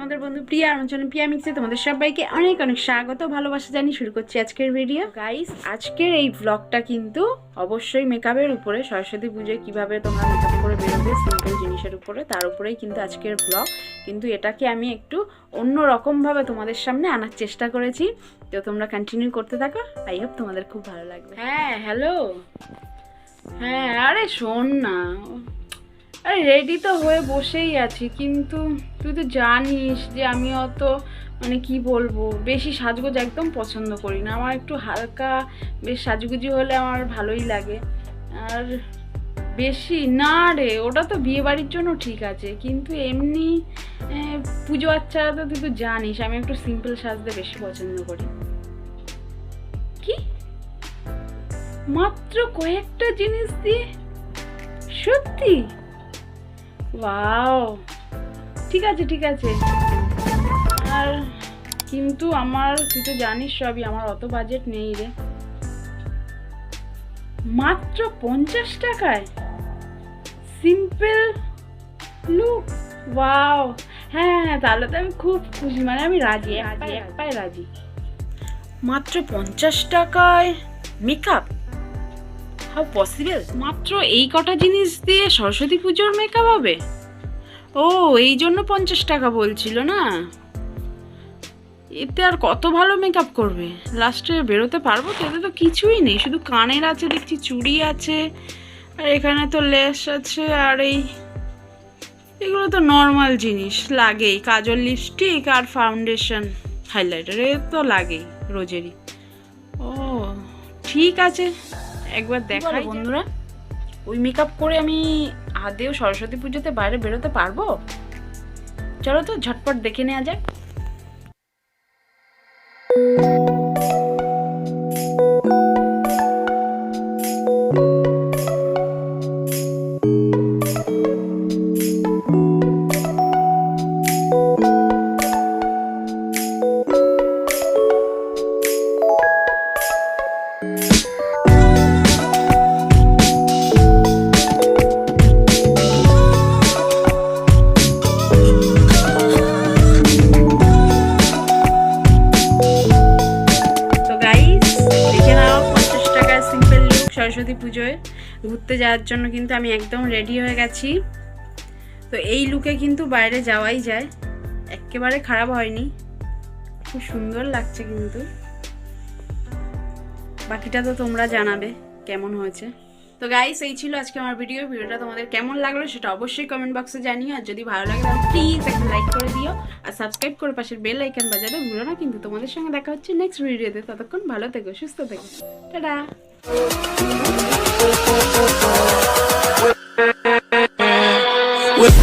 তোমাদের বন্ধু প্রিয়া, আমার চ্যানেল প্রিয়া মিক্সে তোমাদের সবাইকে অনেক অনেক স্বাগত, ভালোবাসা জানি। শুরু করছি আজকের ভিডিও। গাইস, আজকের এই ব্লগটা কিন্তু অবশ্যই মেকআপের উপরে, সরস্বতী পুজোয় কিভাবে তোমরা মেকআপ করে বেরোবে সিম্পল জিনিসের উপরে, তার উপরেই কিন্তু আজকের ব্লগ। কিন্তু এটাকে আমি একটু অন্য রকমভাবে তোমাদের সামনে আনার চেষ্টা করেছি, তো তোমরা কন্টিনিউ করতে থাকো। আই হোপ তোমাদের খুব ভালো লাগবে। হ্যাঁ, হ্যালো। হ্যাঁ, আরে শোন না, আরে রেডি তো হয়ে বসেই আছি, কিন্তু তুই তো জানিস যে আমি অত কি বলবো, বেশি সাজগোজ একদম পছন্দ করি না। আমার একটু হালকা বেশ সাজগুজি হলে আমার ভালোই লাগে। আর বেশি না রে, ওটা তো বিয়ে বাড়ির জন্য ঠিক আছে, কিন্তু এমনি পুজো আচ্ছারা তো তুই তো জানিস আমি একটু সিম্পল সাজতে বেশি পছন্দ করি। কি মাত্র কয়েকটা জিনিস দিয়ে? সত্যি? ওয়াও, ঠিক আছে ঠিক আছে। আর কিন্তু আমার, তুই তো জানিস সবই, আমার অত বাজেট নেই রে। মাত্র 50 টাকায় সিম্পল লুক? ওয়াও, হ্যাঁ হ্যাঁ, তাহলে তো আমি খুব খুশি, আমি রাজি, এক পায়ে রাজি। মাত্র 50 টাকায় মেকআপ? How possible? মাত্র এই কটা জিনিস দিয়ে সরস্বতী পুজোর মেকআপ হবে? ও, এই জন্য 50 টাকা বলছিল না? এতে আর কত ভালো মেকআপ করবে, লাস্টে বেরোতে পারবো তো? এতে তো কিছুই নেই, শুধু কানের আছে দেখছি, চুড়ি আছে, আর এখানে তো লেস আছে, আর এগুলো তো নর্মাল জিনিস লাগেই, কাজল, লিপস্টিক আর ফাউন্ডেশন, হাইলাইটার, এ তো লাগেই রোজেরই। ও ঠিক আছে, একবার দেখাই বন্ধুরা। ওই মেকআপ করে আমি আদেও সরস্বতী পুজোতে বাইরে বেরোতে পারবো? চলো তো ঝটপট দেখে নেওয়া যাক। সরস্বতী পুজোয় ঘুরতে যাওয়ার জন্য কিন্তু আমি একদম রেডি হয়ে গেছি। তো এই লুকে কিন্তু বাইরে যাওয়াই যায়, একেবারে খারাপ হয়নি, খুব সুন্দর লাগছে। কিন্তু বাকিটা তো তোমরা জানাবে কেমন হয়েছে। তো গাইস, এই ছিল আজকে আমার ভিডিওটা তোমাদের কেমন লাগলো সেটা অবশ্যই কমেন্ট বক্সে জানিও। আর যদি ভালো লাগে তাহলে প্লিজ একটা লাইক করে দিও, আর সাবস্ক্রাইব করে পাশের বেল আইকন বাজাতে ভুলো না। কিন্তু তোমাদের সঙ্গে দেখা হচ্ছে নেক্সট ভিডিওতে, ততক্ষণ ভালো থেকো, সুস্থ থেকো, টাটা। With